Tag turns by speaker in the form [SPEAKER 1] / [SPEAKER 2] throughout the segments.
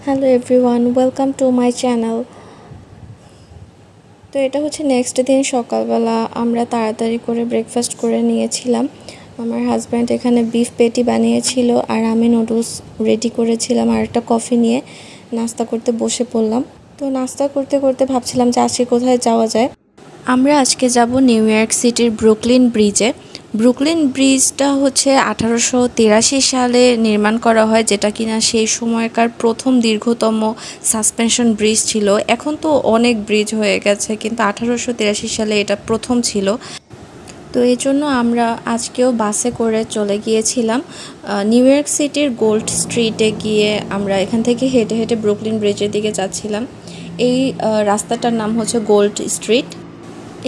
[SPEAKER 1] Hello everyone, welcome to my channel. তো এটা হচ্ছে নেক্সট দিন সকালবেলা আমরা তাড়াতাড়ি করে ব্রেকফাস্ট করে নিয়েছিলাম। আমার হাজব্যান্ড এখানে বিফ পেটি বানিয়েছিল আর আমি নুডলস রেডি করেছিলাম আর একটা কফি নিয়ে নাস্তা করতে বসে পড়লাম। তো নাস্তা করতে করতে ভাবছিলাম যে আজকে কোথায় যাওয়া যায়। আমরা আজকে যাব নিউ ইয়র্ক সিটির ব্রুকলিন ব্রিজে। ব্রুকলিন ব্রিজটা হচ্ছে 1883 সালে নির্মাণ করা হয়, যেটা কিনা সেই সময়কার প্রথম দীর্ঘতম সাসপেনশন ব্রিজ ছিল। এখন তো অনেক ব্রিজ হয়ে গেছে, কিন্তু 1883 সালে এটা প্রথম ছিল। তো এই জন্য আমরা আজকেও বাসে করে চলে গিয়েছিলাম নিউ ইয়র্ক সিটির গোল্ড স্ট্রিটে। গিয়ে আমরা এখান থেকে হেঁটে হেঁটে ব্রুকলিন ব্রিজের দিকে যাচ্ছিলাম। এই রাস্তাটার নাম হচ্ছে গোল্ড স্ট্রিট।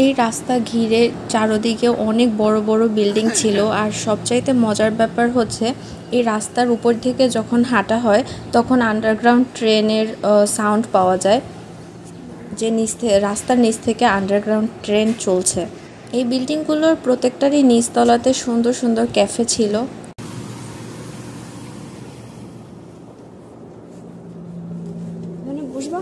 [SPEAKER 1] এই রাস্তা ঘিরে চারদিকে অনেক বড় বড় বিল্ডিং ছিল, আর সবচাইতে মজার ব্যাপার হচ্ছে এই রাস্তার উপর থেকে যখন হাঁটা হয় তখন আন্ডারগ্রাউন্ড ট্রেনের সাউন্ড পাওয়া যায়, যে রাস্তার নিচ থেকে আন্ডারগ্রাউন্ড ট্রেন চলছে। এই বিল্ডিংগুলোর প্রত্যেকটারই নিচতলাতে সুন্দর সুন্দর ক্যাফে ছিল। বুঝবা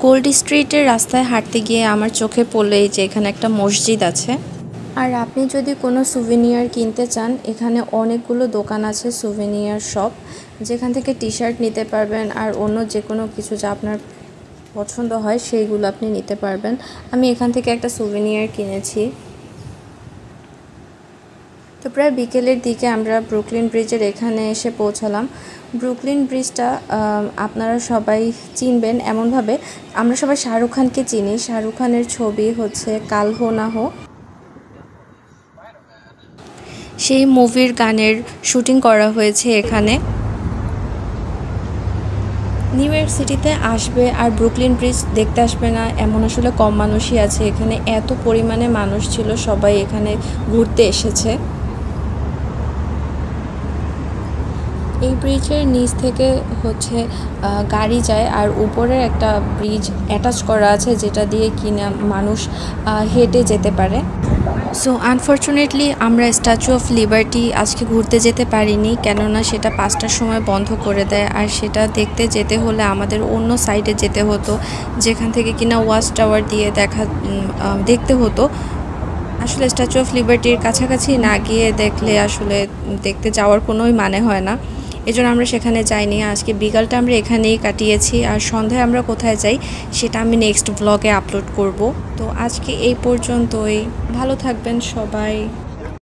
[SPEAKER 1] গোল্ড স্ট্রিটের রাস্তায় হাঁটতে গিয়ে আমার চোখে পড়লো এই যে এখানে একটা মসজিদ আছে। আর আপনি যদি কোনো সুভেনিয়ার কিনতে চান, এখানে অনেকগুলো দোকান আছে সুভেনিয়ার শপ, যেখান থেকে টি শার্ট নিতে পারবেন আর অন্য যে কোনো কিছু যা আপনার পছন্দ হয় সেইগুলো আপনি নিতে পারবেন। আমি এখান থেকে একটা সুভেনিয়ার কিনেছি। তো প্রায় বিকেলের দিকে আমরা ব্রুকলিন ব্রিজের এখানে এসে পৌঁছালাম। ব্রুকলিন ব্রিজটা আপনারা সবাই চিনবেন এমনভাবে, আমরা সবাই শাহরুখ খানকে চিনি। শাহরুখ খানের ছবি হচ্ছে কাল হো না হো, সেই মুভির গানের শুটিং করা হয়েছে এখানে। নিউ ইয়র্ক সিটিতে আসবে আর ব্রুকলিন ব্রিজ দেখতে আসবে না এমন আসলে কম মানুষই আছে। এখানে এত পরিমাণে মানুষ ছিল, সবাই এখানে ঘুরতে এসেছে। এই ব্রিজের নিচ থেকে হচ্ছে গাড়ি যায়, আর উপরে একটা ব্রিজ অ্যাটাচ করা আছে যেটা দিয়ে কিনা মানুষ হেঁটে যেতে পারে। সো আনফর্চুনেটলি আমরা স্ট্যাচু অফ লিবার্টি আজকে ঘুরতে যেতে পারিনি, কেননা সেটা 5টার সময় বন্ধ করে দেয়। আর সেটা দেখতে যেতে হলে আমাদের অন্য সাইডে যেতে হতো, যেখান থেকে কিনা ওয়াচ টাওয়ার দিয়ে দেখতে হতো। আসলে স্ট্যাচু অফ লিবার্টির কাছাকাছি না গিয়ে দেখলে আসলে দেখতে যাওয়ার কোনোই মানে হয় না। এজন্য আমরা সেখানে যাইনি। আজকে বিকালটা আমরা এখানেই কাটিয়েছি, আর সন্ধ্যায় আমরা কোথায় যাই সেটা আমি নেক্সট ব্লগে আপলোড করব। তো আজকে এই পর্যন্তই, ভালো থাকবেন সবাই।